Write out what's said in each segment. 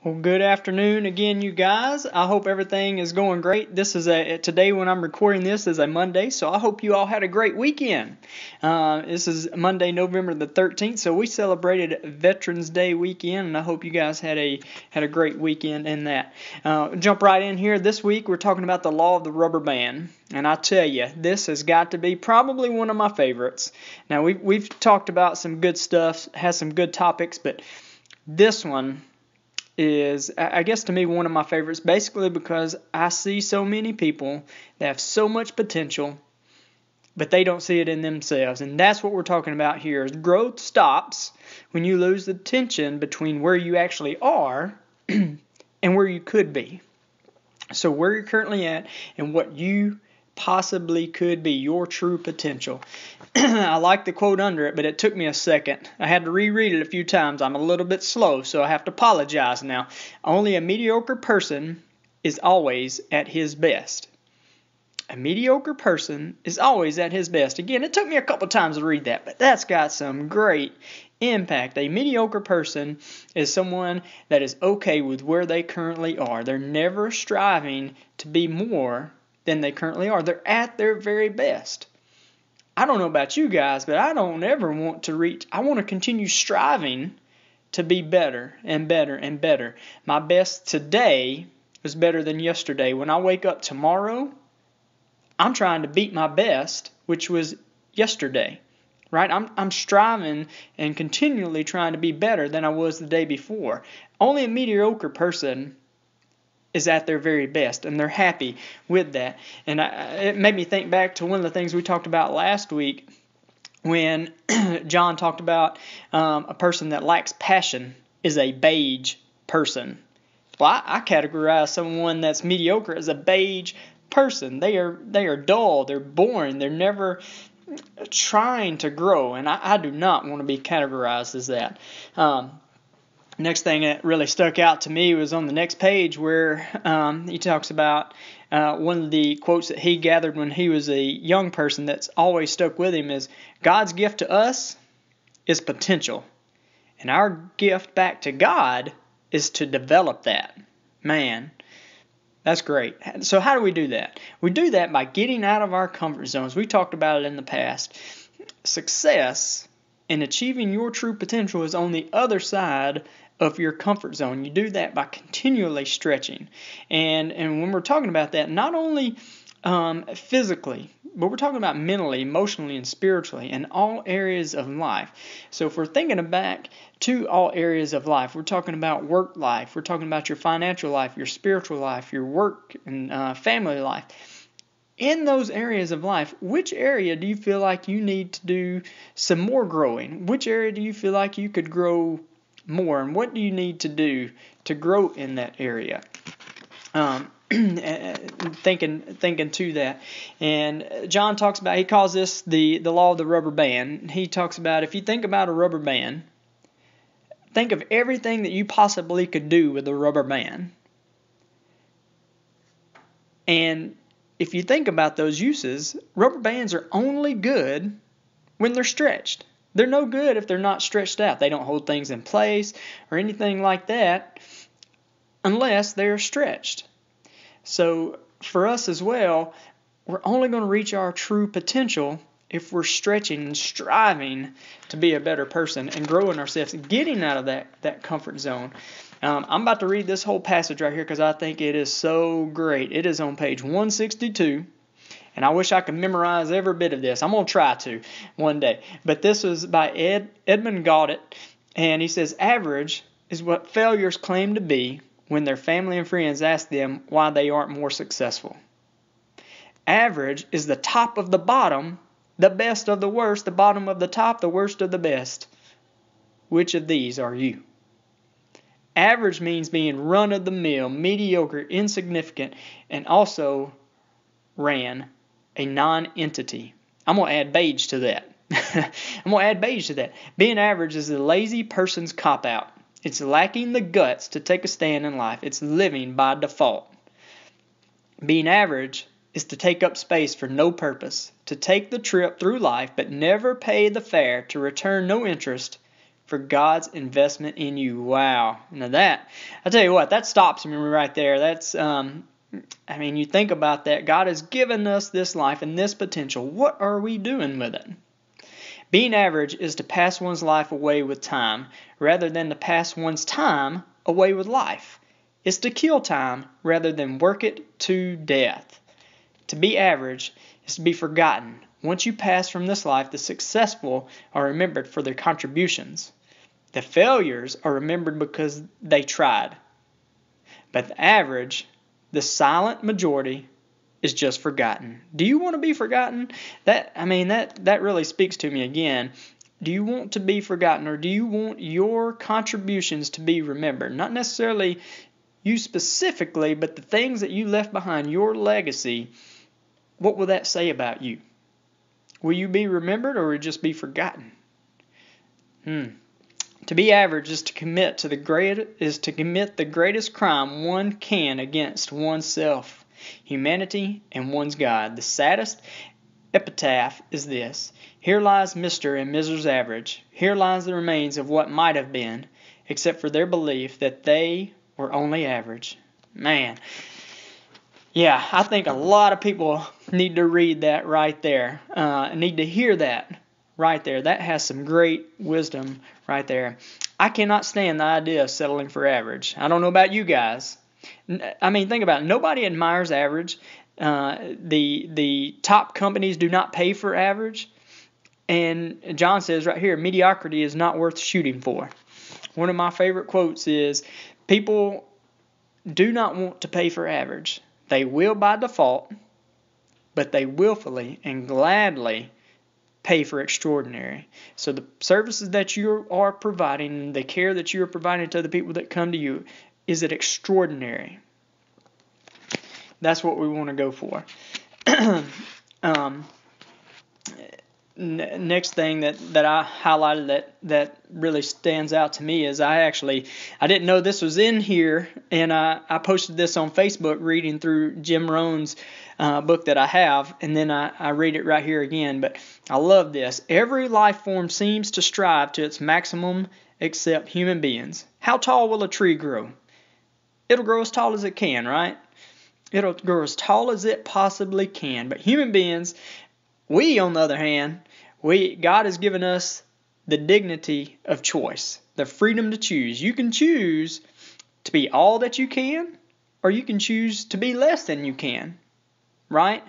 Well, good afternoon again, you guys. I hope everything is going great. Today when I'm recording this is a Monday, so I hope you all had a great weekend. This is Monday, November the 13th, so we celebrated Veterans Day weekend, and I hope you guys had a great weekend in that. Jump right in here. This week we're talking about the law of the rubber band, and I tell you, this has got to be probably one of my favorites. Now we've talked about some good stuff, has some good topics, but this one is, I guess, to me, one of my favorites, basically because I see so many people that have so much potential, but they don't see it in themselves. And that's what we're talking about here. Is growth stops when you lose the tension between where you actually are and where you could be. So where you're currently at and what you possibly could be, your true potential. I like the quote under it, but it took me a second. I had to reread it a few times. I'm a little bit slow, so I have to apologize now. Only a mediocre person is always at his best. A mediocre person is always at his best. Again, it took me a couple times to read that, but that's got some great impact. A mediocre person is someone that is okay with where they currently are. They're never striving to be more than they currently are. They're at their very best. I don't know about you guys, but I don't ever want to reach. I want to continue striving to be better and better and better. My best today was better than yesterday. When I wake up tomorrow, I'm trying to beat my best, which was yesterday. Right? I'm striving and continually trying to be better than I was the day before. Only a mediocre person is at their very best, and they're happy with that. And it made me think back to one of the things we talked about last week when John talked about a person that lacks passion is a beige person. Well, I categorize someone that's mediocre as a beige person. They are dull, they're boring, they're never trying to grow, and I do not want to be categorized as that. Next thing that really stuck out to me was on the next page where he talks about one of the quotes that he gathered when he was a young person that's always stuck with him is, God's gift to us is potential, and our gift back to God is to develop that. Man, that's great. So how do we do that? We do that by getting out of our comfort zones. We talked about it in the past. Success in achieving your true potential is on the other side of your comfort zone. You do that by continually stretching. And when we're talking about that, not only physically, but we're talking about mentally, emotionally, and spiritually in all areas of life. So if we're thinking back to all areas of life, we're talking about work life, we're talking about your financial life, your spiritual life, your work and family life. In those areas of life, which area do you feel like you need to do some more growing? Which area do you feel like you could grow more? And what do you need to do to grow in that area? Thinking to that. And John talks about, he calls this the law of the rubber band. He talks about, if you think about a rubber band, think of everything that you possibly could do with a rubber band. And if you think about those uses, rubber bands are only good when they're stretched. They're no good if they're not stretched out. They don't hold things in place or anything like that unless they're stretched. So for us as well, we're only going to reach our true potential if we're stretching and striving to be a better person and growing ourselves and getting out of that comfort zone. I'm about to read this whole passage right here because I think it is so great. It is on page 162. And I wish I could memorize every bit of this. I'm going to try to one day. But this was by Edmund Goddard. And he says, average is what failures claim to be when their family and friends ask them why they aren't more successful. Average is the top of the bottom, the best of the worst, the bottom of the top, the worst of the best. Which of these are you? Average means being run-of-the-mill, mediocre, insignificant, and also ran a non-entity. I'm going to add beige to that. Being average is a lazy person's cop-out. It's lacking the guts to take a stand in life. It's living by default. Being average is to take up space for no purpose, to take the trip through life but never pay the fare, to return no interest, for God's investment in you. Wow. Now that, I tell you what, that stops me right there. That's, you think about that. God has given us this life and this potential. What are we doing with it? Being average is to pass one's life away with time rather than to pass one's time away with life. It's to kill time rather than work it to death. To be average is to be forgotten. Once you pass from this life, the successful are remembered for their contributions. The failures are remembered because they tried. But the average, the silent majority, is just forgotten. Do you want to be forgotten? That really speaks to me again. Do you want to be forgotten, or do you want your contributions to be remembered? Not necessarily you specifically, but the things that you left behind, your legacy. What will that say about you? Will you be remembered, or will you just be forgotten? To be average is to commit the greatest crime one can against oneself, humanity, and one's God. The saddest epitaph is this: here lies Mr. and Mrs. Average. Here lies the remains of what might have been, except for their belief that they were only average. Man. Yeah, I think a lot of people need to read that right there. Need to hear that right there. That has some great wisdom right there. I cannot stand the idea of settling for average. I don't know about you guys. Think about it. Nobody admires average. The top companies do not pay for average. And John says right here, mediocrity is not worth shooting for. One of my favorite quotes is, people do not want to pay for average. They will by default, but they willfully and gladly pay for extraordinary. So the services that you are providing, the care that you are providing to the people that come to you, is it extraordinary? That's what we want to go for. Next thing that I highlighted that really stands out to me is I didn't know this was in here, and I posted this on Facebook reading through Jim Rohn's book that I have, and then I read it right here again. But I love this. Every life form seems to strive to its maximum except human beings. How tall will a tree grow? It'll grow as tall as it can, right? It'll grow as tall as it possibly can. But human beings, we, on the other hand, God has given us the dignity of choice, the freedom to choose. You can choose to be all that you can, or you can choose to be less than you can, right?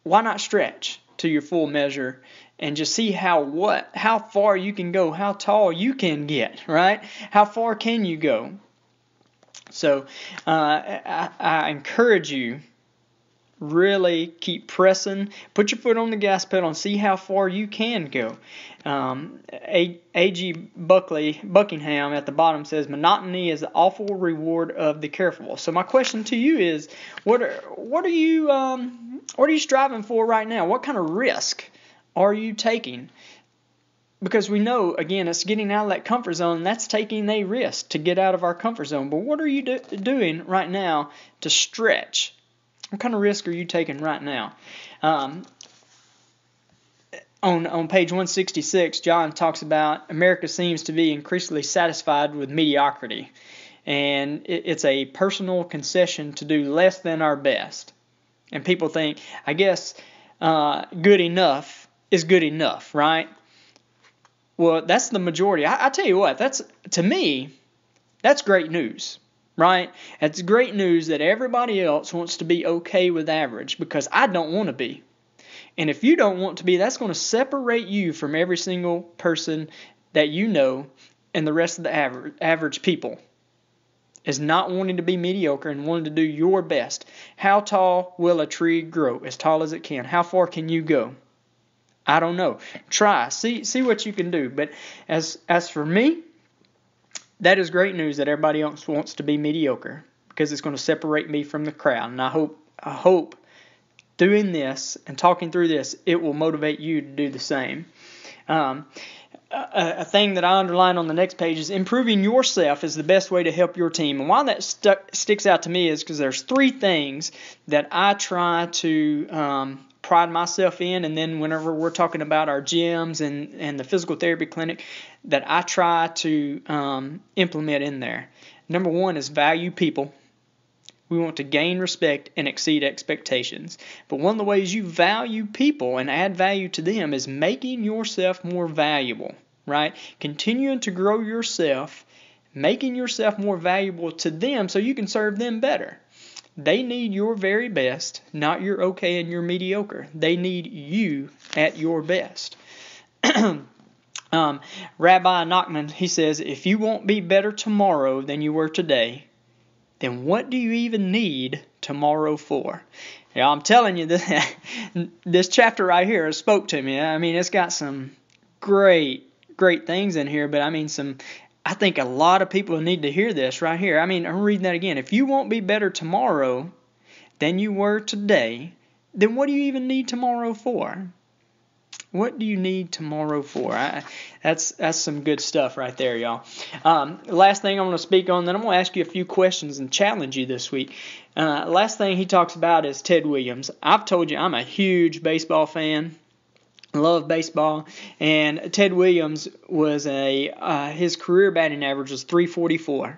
Why not stretch to your full measure and just see how far you can go, how tall you can get, right? How far can you go? So I encourage you, really keep pressing. Put your foot on the gas pedal and see how far you can go. A.G. Buckingham at the bottom says, monotony is the awful reward of the careful. So my question to you is, what are you striving for right now? What kind of risk are you taking? Because we know, again, it's getting out of that comfort zone, and that's taking a risk to get out of our comfort zone. But what are you doing right now to stretch? What kind of risk are you taking right now? On page 166, John talks about America seems to be increasingly satisfied with mediocrity. And it's a personal concession to do less than our best. And people think, I guess, good enough is good enough, right? Well, that's the majority. I tell you what, to me, that's great news. Right? It's great news that everybody else wants to be okay with average, because I don't want to be. And if you don't want to be, that's going to separate you from every single person that you know, and the rest of the average people is not wanting to be mediocre and wanting to do your best. How tall will a tree grow? As tall as it can. How far can you go? I don't know. Try. See what you can do. But as for me, that is great news that everybody else wants to be mediocre, because it's going to separate me from the crowd. And I hope doing this and talking through this, it will motivate you to do the same. A thing that I underline on the next page is improving yourself is the best way to help your team. And why that sticks out to me is because there's three things that I try to pride myself in, and then whenever we're talking about our gyms and the physical therapy clinic, that I try to implement in there. Number one is value people. We want to gain respect and exceed expectations. But one of the ways you value people and add value to them is making yourself more valuable, right? Continuing to grow yourself, making yourself more valuable to them so you can serve them better. They need your very best, not your okay and your mediocre. They need you at your best. Rabbi Nachman, he says, if you won't be better tomorrow than you were today, then what do you even need tomorrow for? Yeah, I'm telling you, this chapter right here spoke to me. I mean, it's got some great things in here, but I mean, I think a lot of people need to hear this right here. I mean, I'm reading that again. If you won't be better tomorrow than you were today, then what do you even need tomorrow for? What do you need tomorrow for? That's some good stuff right there, y'all. Last thing I'm going to speak on, then I'm going to ask you a few questions and challenge you this week. Last thing he talks about is Ted Williams. I've told you I'm a huge baseball fan. Love baseball. And Ted Williams was his career batting average was .344.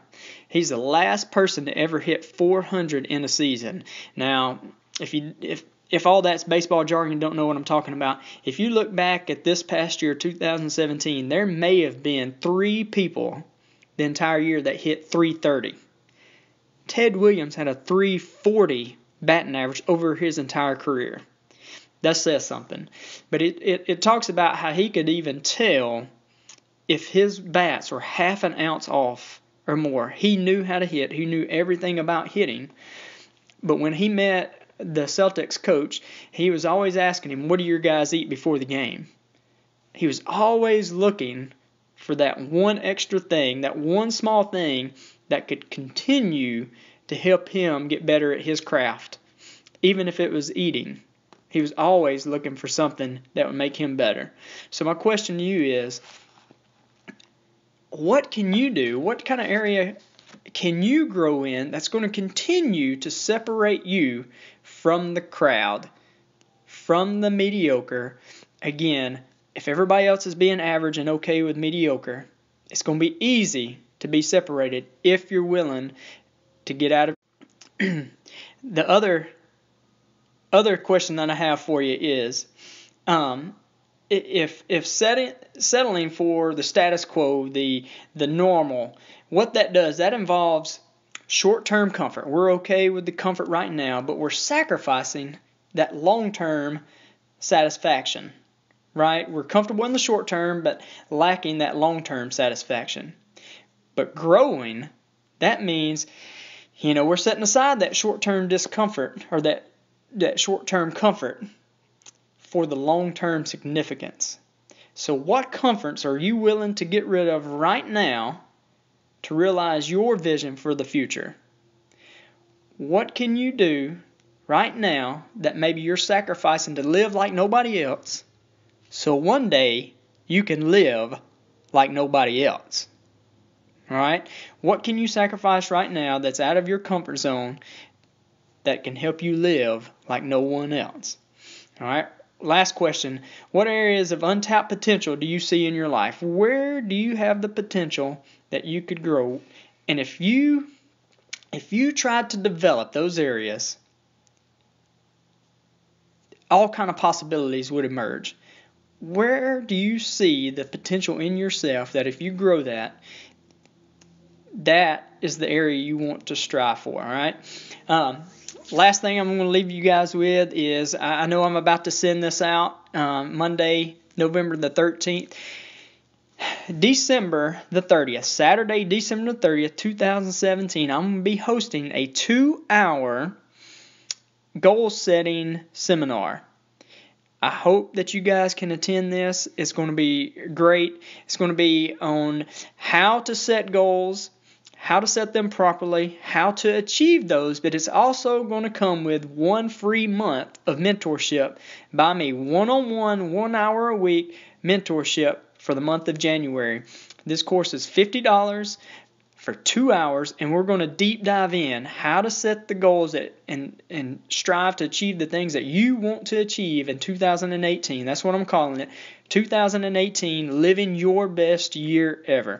He's the last person to ever hit 400 in a season. Now, if all that's baseball jargon, you don't know what I'm talking about. If you look back at this past year, 2017, there may have been 3 people the entire year that hit .330. Ted Williams had a .340 batting average over his entire career. That says something. But it talks about how he could even tell if his bats were half an ounce off or more. He knew how to hit. He knew everything about hitting. But when he met the Celtics coach, he was always asking him, what do your guys eat before the game? He was always looking for that one extra thing, that one small thing that could continue to help him get better at his craft, even if it was eating. He was always looking for something that would make him better. So my question to you is, what can you do? What kind of area can you grow in that's going to continue to separate you from the crowd, from the mediocre? Again, if everybody else is being average and okay with mediocre, it's going to be easy to be separated if you're willing to get out of the other question that I have for you is, if settling for the status quo, the normal, what that does, that involves short-term comfort. We're okay with the comfort right now, but we're sacrificing that long-term satisfaction, right? We're comfortable in the short term, but lacking that long-term satisfaction. But growing, that means, we're setting aside that short-term discomfort or that short-term comfort for the long-term significance. So what comforts are you willing to get rid of right now to realize your vision for the future? What can you do right now that maybe you're sacrificing to live like nobody else, so one day you can live like nobody else? All right? What can you sacrifice right now that's out of your comfort zone that can help you live like no one else? All right? Last question. What areas of untapped potential do you see in your life? Where do you have the potential that you could grow? And if you tried to develop those areas, all kind of possibilities would emerge. Where do you see the potential in yourself that if you grow that is the area you want to strive for, all right? Last thing I'm going to leave you guys with is, I know I'm about to send this out Monday, November the 13th. December the 30th, Saturday, December the 30th, 2017, I'm going to be hosting a 2-hour goal-setting seminar. I hope that you guys can attend this. It's going to be great. It's going to be on how to set goals, how to set them properly, how to achieve those, but it's also going to come with 1 free month of mentorship by me, one-on-one, 1 hour a week mentorship for the month of January. This course is $50 for 2 hours, and we're going to deep dive in how to set the goals and strive to achieve the things that you want to achieve in 2018. That's what I'm calling it. 2018, living your best year ever.